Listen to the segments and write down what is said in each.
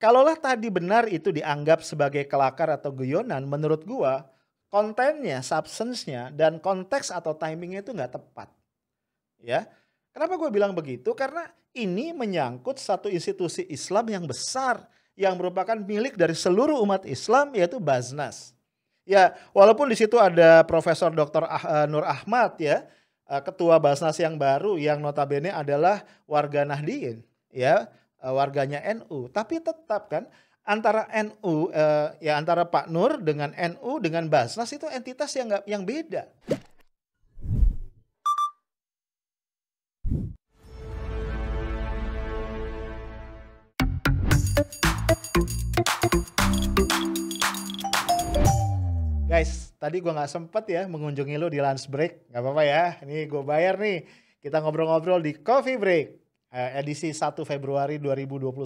Kalaulah tadi benar itu dianggap sebagai kelakar atau guyonan, menurut gua kontennya, substance-nya, dan konteks atau timingnya itu nggak tepat. Ya, kenapa gue bilang begitu? Karena ini menyangkut satu institusi Islam yang besar yang merupakan milik dari seluruh umat Islam yaitu Basnas. Ya, walaupun di situ ada Profesor Dr. Nur Ahmad ya, ketua Basnas yang baru yang notabene adalah warga Nahdien, ya, warganya NU. Tapi tetap kan antara NU ya antara Pak Nur dengan NU dengan Basnas itu entitas yang beda. Guys, tadi gue gak sempet ya mengunjungi lu di lunch break. Gak apa-apa ya, ini gue bayar nih. Kita ngobrol-ngobrol di Coffee Break. Edisi 1 Februari 2021.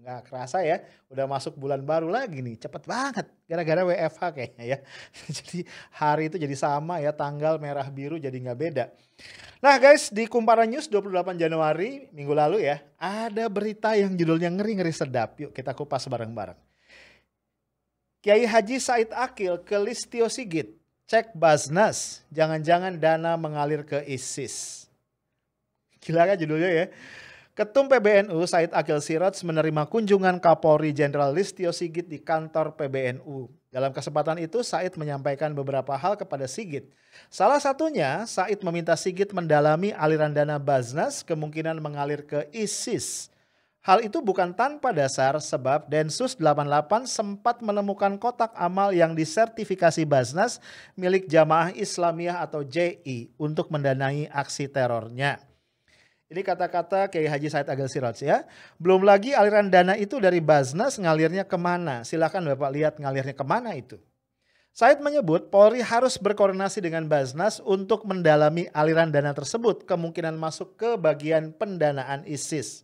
Gak kerasa ya, udah masuk bulan baru lagi nih. Cepet banget, gara-gara WFH kayaknya ya. Jadi hari itu jadi sama ya, tanggal merah biru jadi gak beda. Nah guys, di Kumparan News 28 Januari minggu lalu ya, ada berita yang judulnya ngeri-ngeri sedap. Yuk kita kupas bareng-bareng. Kiai Haji Said Akil ke Listio Sigit, cek Basnas, jangan-jangan dana mengalir ke ISIS. Gila kan judulnya ya. Ketum PBNU Said Akil Siraj menerima kunjungan Kapolri Jenderal Listio Sigit di kantor PBNU. Dalam kesempatan itu Said menyampaikan beberapa hal kepada Sigit. Salah satunya Said meminta Sigit mendalami aliran dana Basnas kemungkinan mengalir ke ISIS. Hal itu bukan tanpa dasar sebab Densus 88 sempat menemukan kotak amal yang disertifikasi Basnas milik Jamaah Islamiyah atau JI untuk mendanai aksi terornya. Ini kata-kata Kiai Haji Said Akil Siraj ya. Belum lagi aliran dana itu dari Basnas ngalirnya kemana. Silakan Bapak lihat ngalirnya kemana itu. Said menyebut Polri harus berkoordinasi dengan Basnas untuk mendalami aliran dana tersebut kemungkinan masuk ke bagian pendanaan ISIS.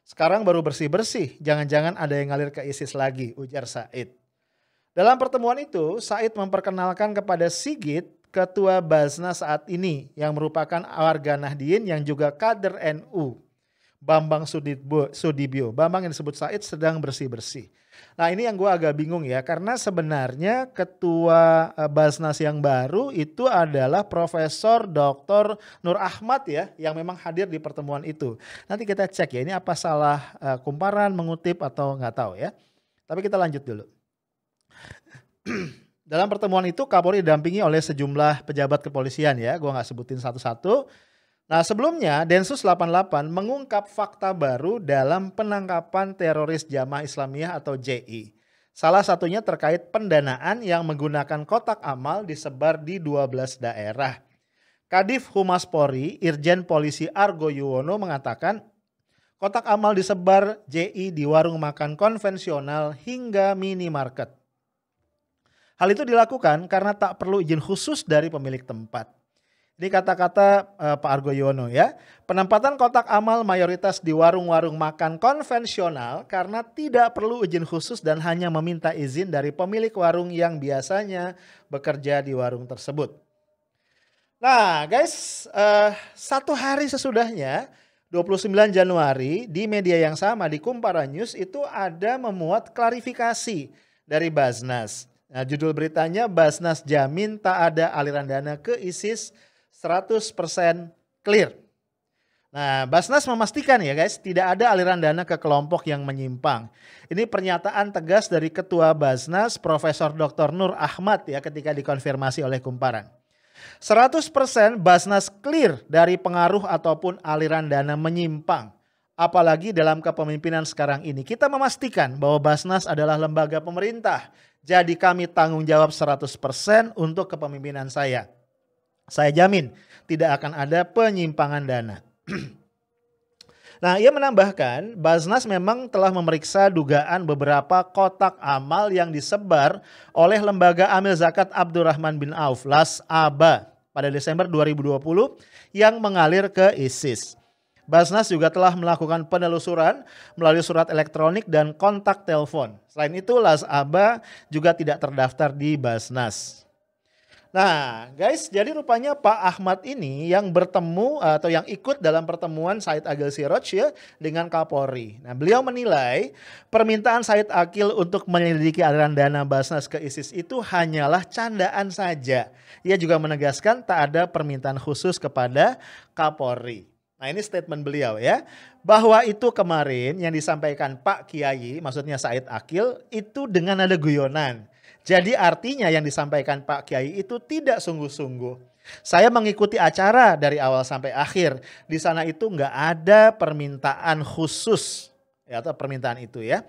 Sekarang baru bersih-bersih, jangan-jangan ada yang ngalir ke ISIS lagi, ujar Said. Dalam pertemuan itu, Said memperkenalkan kepada Sigit, ketua Basnas saat ini yang merupakan warga Nahdien yang juga kader NU, Bambang Sudibyo. Bambang yang disebut Said sedang bersih-bersih. Nah ini yang gue agak bingung ya, karena sebenarnya ketua Basnas yang baru itu adalah Profesor Dr. Nur Ahmad ya, yang memang hadir di pertemuan itu. Nanti kita cek ya, ini apa salah kumparan, mengutip atau nggak tahu ya. Tapi kita lanjut dulu. Dalam pertemuan itu Kapolri didampingi oleh sejumlah pejabat kepolisian ya, gue nggak sebutin satu-satu. Nah sebelumnya Densus 88 mengungkap fakta baru dalam penangkapan teroris Jamaah Islamiyah atau JI. Salah satunya terkait pendanaan yang menggunakan kotak amal disebar di 12 daerah. Kadif Humas Polri, Irjen Polisi Argo Yuwono mengatakan kotak amal disebar JI di warung makan konvensional hingga minimarket. Hal itu dilakukan karena tak perlu izin khusus dari pemilik tempat. Ini kata-kata Pak Argo Yuwono ya. Penempatan kotak amal mayoritas di warung-warung makan konvensional karena tidak perlu izin khusus dan hanya meminta izin dari pemilik warung yang biasanya bekerja di warung tersebut. Nah guys, satu hari sesudahnya 29 Januari di media yang sama di Kumparan News itu ada memuat klarifikasi dari Basnas. Nah, judul beritanya Basnas jamin tak ada aliran dana ke ISIS 100% clear. Nah, Basnas memastikan ya guys, tidak ada aliran dana ke kelompok yang menyimpang. Ini pernyataan tegas dari Ketua Basnas Profesor Dr. Nur Ahmad ya ketika dikonfirmasi oleh Kumparan. 100% Basnas clear dari pengaruh ataupun aliran dana menyimpang. Apalagi dalam kepemimpinan sekarang ini. Kita memastikan bahwa Basnas adalah lembaga pemerintah. Jadi kami tanggung jawab 100% untuk kepemimpinan saya. Saya jamin tidak akan ada penyimpangan dana. Nah, ia menambahkan Basnas memang telah memeriksa dugaan beberapa kotak amal yang disebar oleh Lembaga Amil Zakat Abdurrahman bin Auf (LAS-ABA) pada Desember 2020 yang mengalir ke ISIS. Basnas juga telah melakukan penelusuran melalui surat elektronik dan kontak telepon. Selain itu, LAS-ABA juga tidak terdaftar di Basnas. Nah, guys, jadi rupanya Pak Ahmad ini yang bertemu atau yang ikut dalam pertemuan Said Agil Siraj ya dengan Kapolri. Nah, beliau menilai permintaan Said Akil untuk menyelidiki aliran dana Basnas ke ISIS itu hanyalah candaan saja. Ia juga menegaskan tak ada permintaan khusus kepada Kapolri. Nah, ini statement beliau ya, bahwa itu kemarin yang disampaikan Pak Kiai, maksudnya Said Akil, itu dengan nada guyonan. Jadi artinya yang disampaikan Pak Kiai itu tidak sungguh-sungguh. Saya mengikuti acara dari awal sampai akhir. Di sana itu nggak ada permintaan khusus ya, atau permintaan itu ya.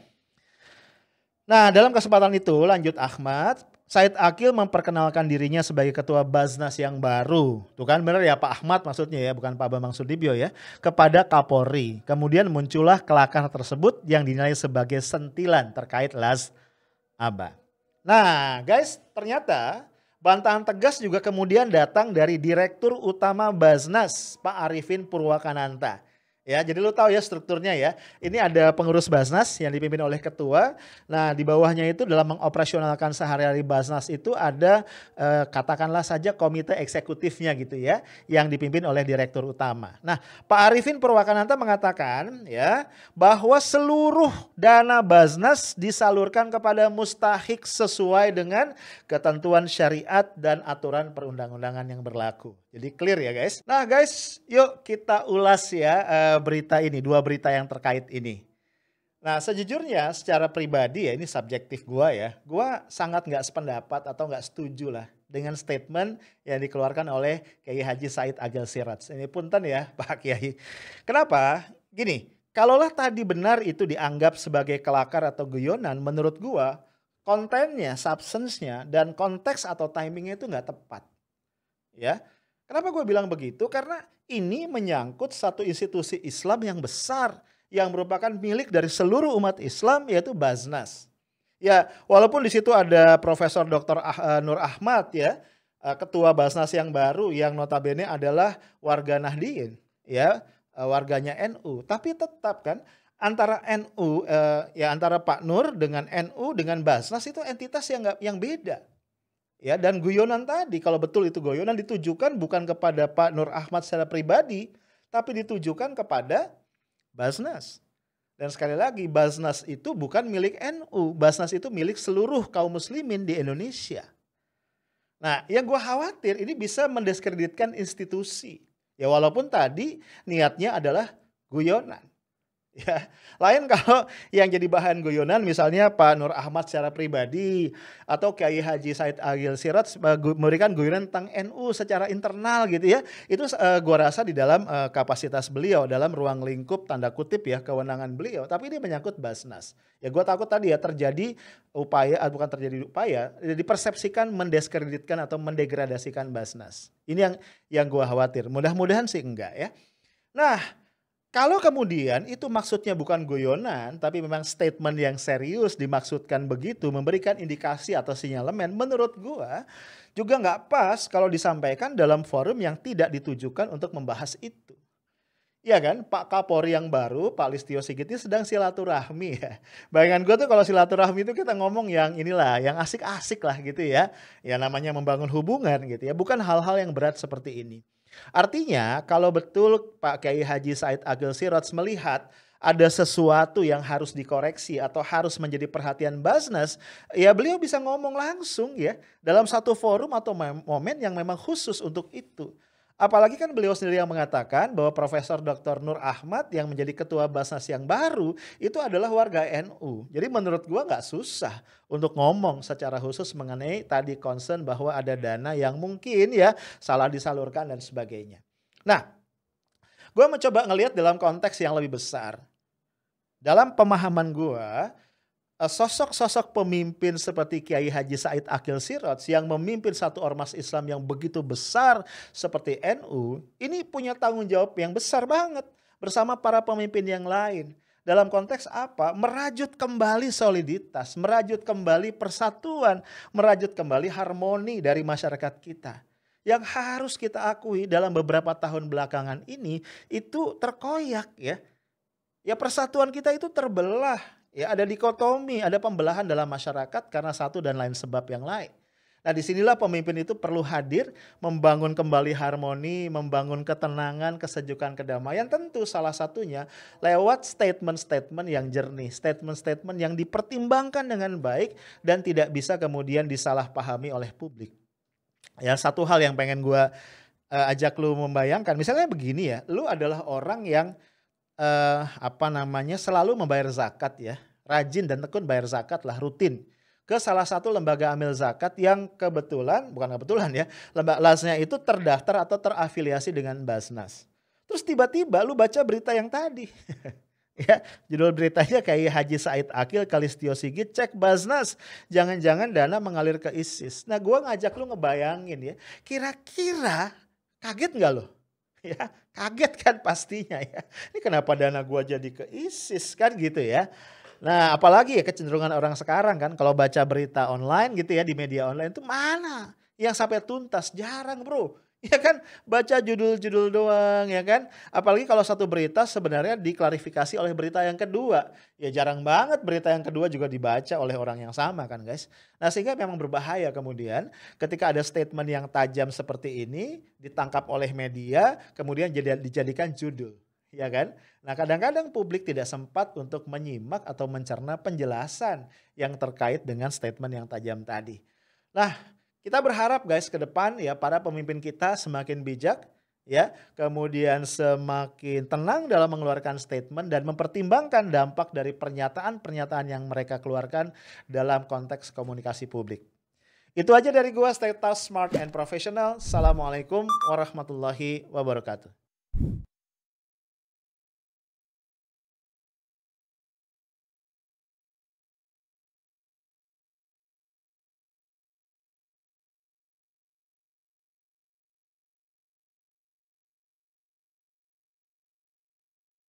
Nah, dalam kesempatan itu lanjut Ahmad, Said Akil memperkenalkan dirinya sebagai ketua Basnas yang baru. Tuh kan benar ya Pak Ahmad maksudnya ya, bukan Pak Bambang Sudibyo ya, kepada Kapolri. Kemudian muncullah kelakar tersebut yang dinilai sebagai sentilan terkait Las Aba. Nah guys, ternyata bantahan tegas juga kemudian datang dari Direktur Utama Basnas, Pak Arifin Purwakananta. Ya, jadi lu tahu ya strukturnya ya. Ini ada pengurus Basnas yang dipimpin oleh ketua. Nah, di bawahnya itu dalam mengoperasionalkan sehari-hari Basnas itu ada katakanlah saja komite eksekutifnya gitu ya, yang dipimpin oleh direktur utama. Nah, Pak Arifin Purwakananta mengatakan ya bahwa seluruh dana Basnas disalurkan kepada mustahik sesuai dengan ketentuan syariat dan aturan perundang-undangan yang berlaku. Jadi clear ya guys. Nah guys, yuk kita ulas ya berita ini, dua berita yang terkait ini. Nah sejujurnya secara pribadi ya, ini subjektif gua ya, gua sangat nggak sependapat atau nggak setuju lah dengan statement yang dikeluarkan oleh Kiai Haji Said Agil Siraj. Ini punten ya Pak Kiai. Kenapa? Gini, kalaulah tadi benar itu dianggap sebagai kelakar atau guyonan, menurut gua kontennya, substance-nya dan konteks atau timingnya itu nggak tepat. Ya. Kenapa gue bilang begitu? Karena ini menyangkut satu institusi Islam yang besar yang merupakan milik dari seluruh umat Islam yaitu Basnas. Ya, walaupun di situ ada Profesor Dr. Nur Ahmad ya, ketua Basnas yang baru yang notabene adalah warga Nahdien, ya, warganya NU. Tapi tetap kan antara NU ya antara Pak Nur dengan NU dengan Basnas itu entitas yang beda. Ya, dan guyonan tadi kalau betul itu guyonan ditujukan bukan kepada Pak Nur Ahmad secara pribadi, tapi ditujukan kepada Basnas. Dan sekali lagi Basnas itu bukan milik NU, Basnas itu milik seluruh kaum muslimin di Indonesia. Nah, yang gue khawatir ini bisa mendiskreditkan institusi. Ya walaupun tadi niatnya adalah guyonan. Ya, lain kalau yang jadi bahan guyonan misalnya Pak Nur Ahmad secara pribadi atau Kiai Haji Said Agil Siraj memberikan guyonan tentang NU secara internal gitu ya. Itu gua rasa di dalam kapasitas beliau dalam ruang lingkup tanda kutip ya kewenangan beliau, tapi ini menyangkut Basnas. Ya gua takut tadi ya terjadi upaya bukan terjadi upaya dipersepsikan mendiskreditkan atau mendegradasikan Basnas. Ini yang gua khawatir. Mudah-mudahan sih enggak ya. Nah, kalau kemudian itu maksudnya bukan guyonan, tapi memang statement yang serius dimaksudkan begitu, memberikan indikasi atau sinyalemen, menurut gua juga nggak pas kalau disampaikan dalam forum yang tidak ditujukan untuk membahas itu. Iya kan, Pak Kapolri yang baru, Pak Listio Sigit ini sedang silaturahmi ya. Bayangan gue tuh kalau silaturahmi itu kita ngomong yang inilah, yang asik-asik lah gitu ya. Ya namanya membangun hubungan gitu ya, bukan hal-hal yang berat seperti ini. Artinya kalau betul Pak Kiai Haji Said Agil Siraj melihat ada sesuatu yang harus dikoreksi atau harus menjadi perhatian Basnas, ya beliau bisa ngomong langsung ya dalam satu forum atau momen yang memang khusus untuk itu. Apalagi kan beliau sendiri yang mengatakan bahwa Profesor Dr. Nur Ahmad yang menjadi ketua Basnas yang baru itu adalah warga NU. Jadi menurut gua nggak susah untuk ngomong secara khusus mengenai tadi concern bahwa ada dana yang mungkin ya salah disalurkan dan sebagainya. Nah, gua mencoba ngelihat dalam konteks yang lebih besar. Dalam pemahaman gua, sosok-sosok pemimpin seperti Kiai Haji Said Agil Siraj yang memimpin satu ormas Islam yang begitu besar seperti NU, ini punya tanggung jawab yang besar banget bersama para pemimpin yang lain. Dalam konteks apa? Merajut kembali soliditas, merajut kembali persatuan, merajut kembali harmoni dari masyarakat kita. Yang harus kita akui dalam beberapa tahun belakangan ini itu terkoyak ya. Ya persatuan kita itu terbelah. Ya ada dikotomi, ada pembelahan dalam masyarakat karena satu dan lain sebab yang lain. Nah, disinilah pemimpin itu perlu hadir, membangun kembali harmoni, membangun ketenangan, kesejukan, kedamaian. Tentu salah satunya lewat statement-statement yang jernih, statement-statement yang dipertimbangkan dengan baik dan tidak bisa kemudian disalahpahami oleh publik. Ya, satu hal yang pengen gua ajak lu membayangkan, misalnya begini ya, lu adalah orang yang selalu membayar zakat ya, rajin dan tekun bayar zakat lah, rutin ke salah satu lembaga amil zakat yang bukan kebetulan ya, lasnya itu terdaftar atau terafiliasi dengan Basnas. Terus tiba-tiba lu baca berita yang tadi. Ya, judul beritanya kayak Haji Said Akil Kalistio Sigit cek Basnas, jangan-jangan dana mengalir ke ISIS. Nah, gua ngajak lu ngebayangin ya, kira-kira kaget nggak lo? Ya, kaget kan pastinya ya. Ini kenapa dana gua jadi ke ISIS kan gitu ya. Nah, apalagi ya kecenderungan orang sekarang kan kalau baca berita online gitu ya, di media online itu mana yang sampai tuntas, jarang bro. Ya kan, baca judul-judul doang ya kan. Apalagi kalau satu berita sebenarnya diklarifikasi oleh berita yang kedua. Ya jarang banget berita yang kedua juga dibaca oleh orang yang sama kan guys. Nah, sehingga memang berbahaya kemudian ketika ada statement yang tajam seperti ini ditangkap oleh media kemudian dijadikan judul. Ya kan? Nah, kadang-kadang publik tidak sempat untuk menyimak atau mencerna penjelasan yang terkait dengan statement yang tajam tadi. Nah, kita berharap guys ke depan ya para pemimpin kita semakin bijak ya, kemudian semakin tenang dalam mengeluarkan statement dan mempertimbangkan dampak dari pernyataan-pernyataan yang mereka keluarkan dalam konteks komunikasi publik. Itu aja dari gua, stay tough, smart and professional. Assalamualaikum warahmatullahi wabarakatuh.